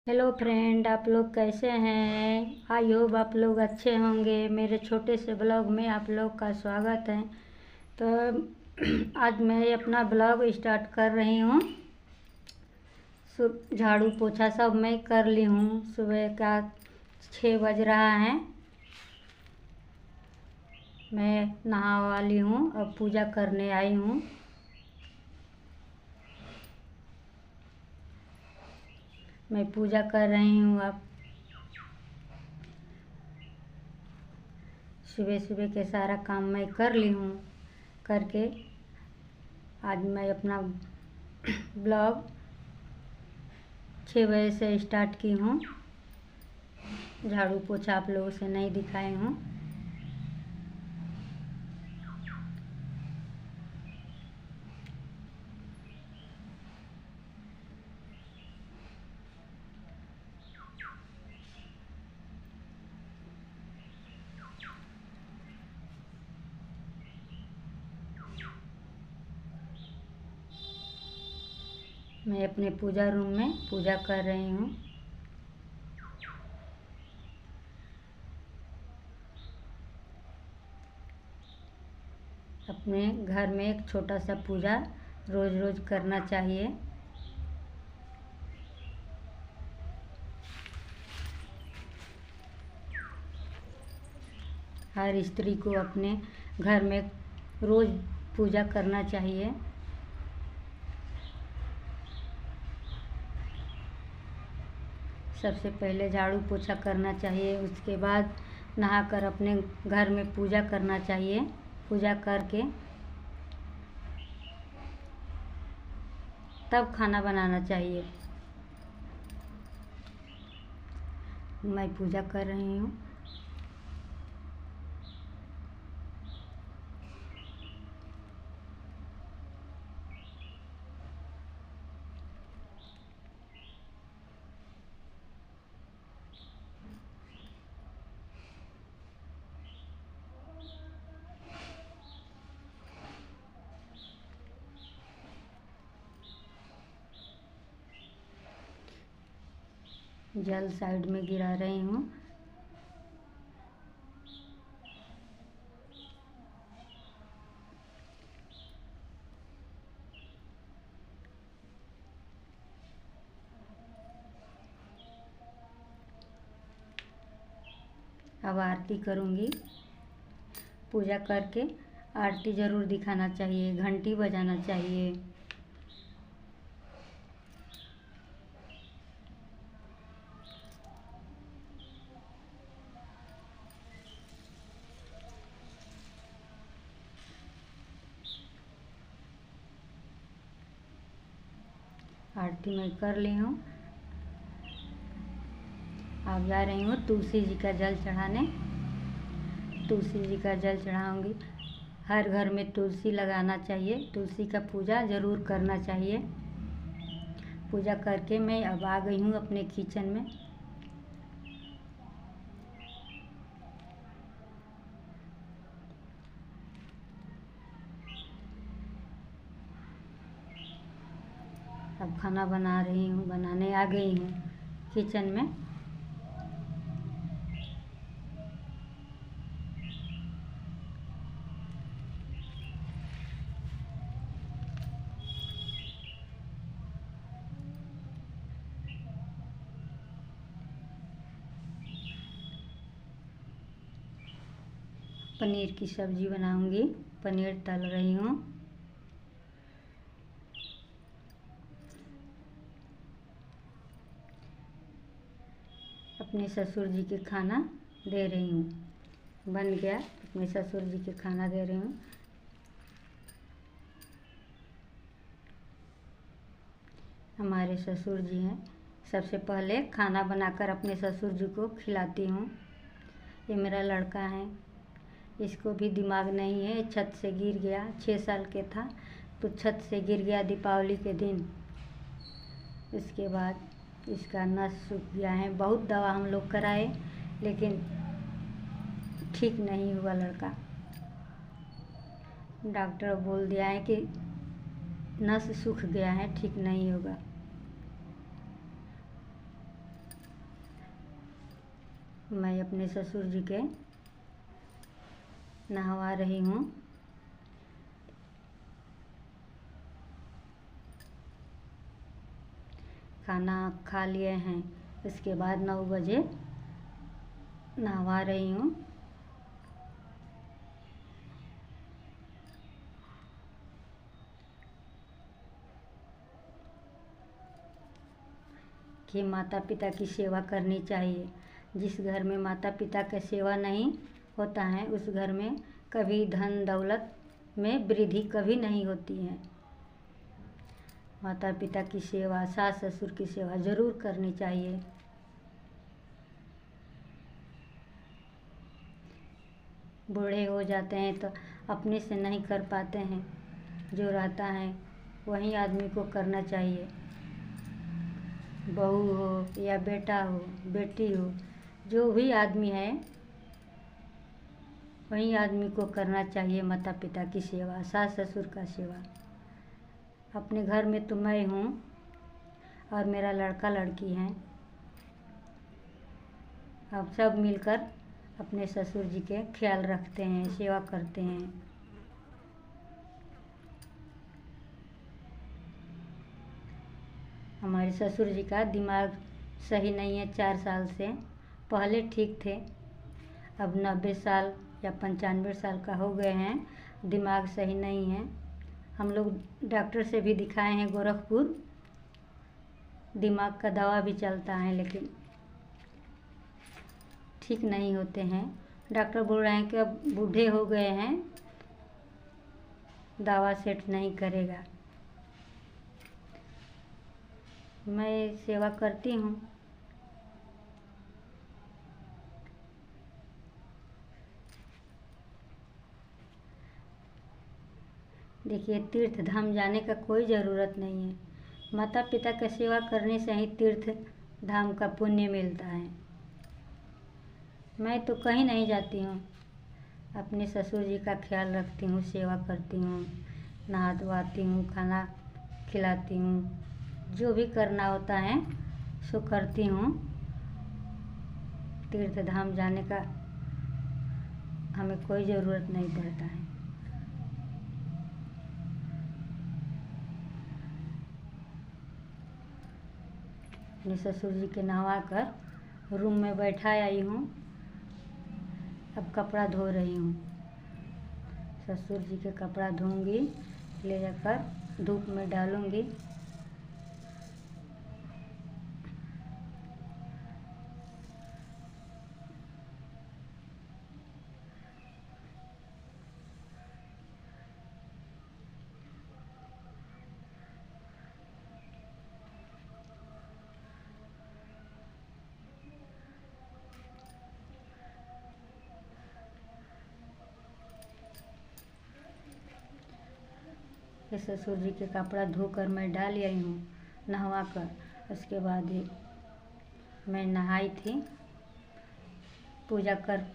Hello friend, आप लोग कैसे हैं। आई होप आप लोग अच्छे होंगे। मेरे छोटे से ब्लॉग में आप लोग का स्वागत है। तो आज मैं अपना ब्लॉग स्टार्ट कर रही हूँ। झाड़ू पोछा सब मैं कर ली हूँ। सुबह का 6 बज रहा है। मैं नहा वाली हूँ, अब पूजा करने आई हूँ। मैं पूजा कर रही हूँ। अब सुबह सुबह के सारा काम मैं कर ली हूँ। करके आज मैं अपना ब्लॉग 6 बजे से स्टार्ट की हूँ। झाड़ू पोछा आप लोगों से नहीं दिखाई हूँ। मैं अपने पूजा रूम में पूजा कर रही हूँ। अपने घर में एक छोटा सा पूजा रोज़ रोज़ करना चाहिए। हर स्त्री को अपने घर में रोज़ पूजा करना चाहिए। सबसे पहले झाड़ू पोछा करना चाहिए, उसके बाद नहाकर अपने घर में पूजा करना चाहिए। पूजा करके तब खाना बनाना चाहिए। मैं पूजा कर रही हूँ। जल साइड में गिरा रही हूँ। अब आरती करूँगी। पूजा करके आरती ज़रूर दिखाना चाहिए, घंटी बजाना चाहिए। आरती मैं कर ली हूँ। अब जा रही हूँ तुलसी जी का जल चढ़ाने। तुलसी जी का जल चढ़ाऊँगी। हर घर में तुलसी लगाना चाहिए। तुलसी का पूजा ज़रूर करना चाहिए। पूजा करके मैं अब आ गई हूँ अपने किचन में। अब खाना बना रही हूँ, बनाने आ गई हूँ किचन में। पनीर की सब्ज़ी बनाऊँगी। पनीर तल रही हूँ। अपने ससुर जी के खाना दे रही हूँ। बन गया, अपने ससुर जी के खाना दे रही हूँ। हमारे ससुर जी हैं। सबसे पहले खाना बनाकर अपने ससुर जी को खिलाती हूँ। ये मेरा लड़का है, इसको भी दिमाग नहीं है। छत से गिर गया, 6 साल के था तो छत से गिर गया दीपावली के दिन। उसके बाद इसका नस सूख गया है। बहुत दवा हम लोग कराए लेकिन ठीक नहीं हुआ लड़का। डॉक्टर बोल दिया है कि नस सूख गया है, ठीक नहीं होगा। मैं अपने ससुर जी के नहवा रही हूँ। खाना खा लिए हैं, इसके बाद 9 बजे नहवा रही हूँ। कि माता पिता की सेवा करनी चाहिए। जिस घर में माता पिता की सेवा नहीं होता है उस घर में कभी धन दौलत में वृद्धि कभी नहीं होती है। माता पिता की सेवा, सास ससुर की सेवा ज़रूर करनी चाहिए। बूढ़े हो जाते हैं तो अपने से नहीं कर पाते हैं, जो रहता है वही आदमी को करना चाहिए। बहू हो या बेटा हो, बेटी हो, जो भी आदमी है वही आदमी को करना चाहिए माता पिता की सेवा, सास ससुर का सेवा। अपने घर में तो मैं हूँ और मेरा लड़का लड़की हैं। अब सब मिलकर अपने ससुर जी के ख्याल रखते हैं, सेवा करते हैं। हमारे ससुर जी का दिमाग सही नहीं है 4 साल से। पहले ठीक थे, अब 90 साल या 95 साल का हो गए हैं, दिमाग सही नहीं है। हम लोग डॉक्टर से भी दिखाए हैं गोरखपुर, दिमाग का दवा भी चलता है लेकिन ठीक नहीं होते हैं। डॉक्टर बोल रहे हैं कि अब बूढ़े हो गए हैं, दवा सेट नहीं करेगा। मैं सेवा करती हूँ। देखिए, तीर्थ धाम जाने का कोई ज़रूरत नहीं है। माता पिता का सेवा करने से ही तीर्थ धाम का पुण्य मिलता है। मैं तो कहीं नहीं जाती हूँ, अपने ससुर जी का ख्याल रखती हूँ, सेवा करती हूँ, नहा धुआती हूँ, खाना खिलाती हूँ, जो भी करना होता है सो करती हूँ। तीर्थ धाम जाने का हमें कोई ज़रूरत नहीं पड़ता है। अपने ससुर जी के नहवा कर रूम में बैठा आई हूँ। अब कपड़ा धो रही हूँ। ससुर जी के कपड़ा धोऊंगी, ले जाकर धूप में डालूंगी। फिर ससुर जी के कपड़ा धोकर मैं डाल आई हूँ नहवा कर। उसके बाद ही मैं नहाई थी, पूजा कर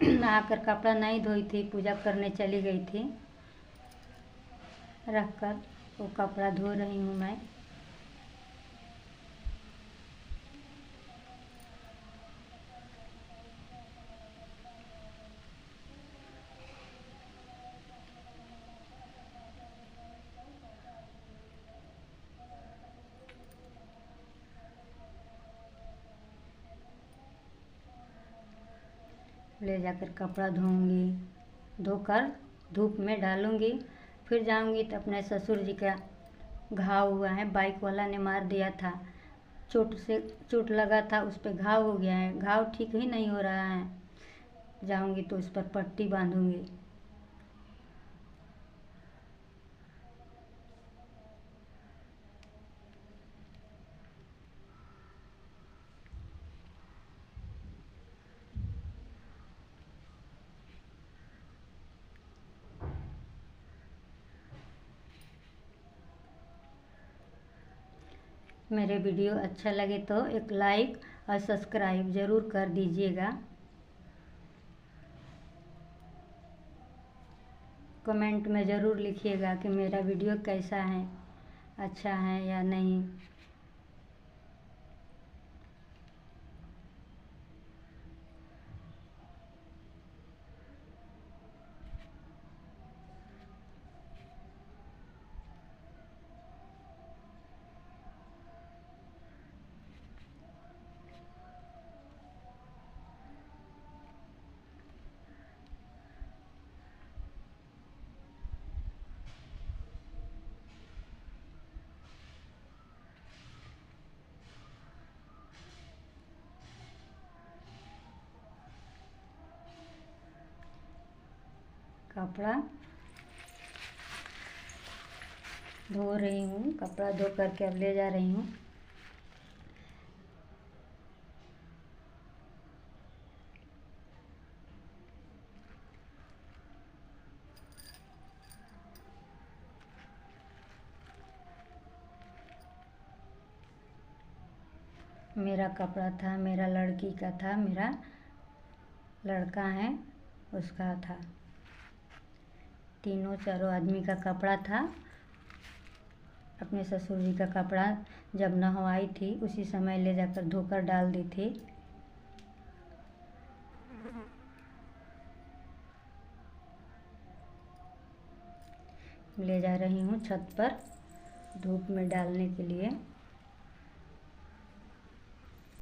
नहा कर कपड़ा नहीं धोई थी, पूजा करने चली गई थी। रख कर वो कपड़ा धो रही हूँ मैं। ले जाकर कपड़ा धोऊंगी, धोकर धूप में डालूंगी। फिर जाऊंगी तो अपने ससुर जी का घाव हुआ है, बाइक वाला ने मार दिया था, चोट लगा था, उस पर घाव हो गया है। घाव ठीक ही नहीं हो रहा है। जाऊंगी तो उस पर पट्टी बांधूंगी। मेरे वीडियो अच्छा लगे तो एक लाइक और सब्सक्राइब ज़रूर कर दीजिएगा। कमेंट में ज़रूर लिखिएगा कि मेरा वीडियो कैसा है, अच्छा है या नहीं। कपड़ा धो रही हूँ। कपड़ा धो करके अब ले जा रही हूँ। मेरा कपड़ा था, मेरा लड़की का था, मेरा लड़का है उसका था, तीनों चारों आदमी का कपड़ा था। अपने ससुर जी का कपड़ा जब नहवाई थी उसी समय ले जाकर धोकर डाल दी थी। ले जा रही हूँ छत पर धूप में डालने के लिए।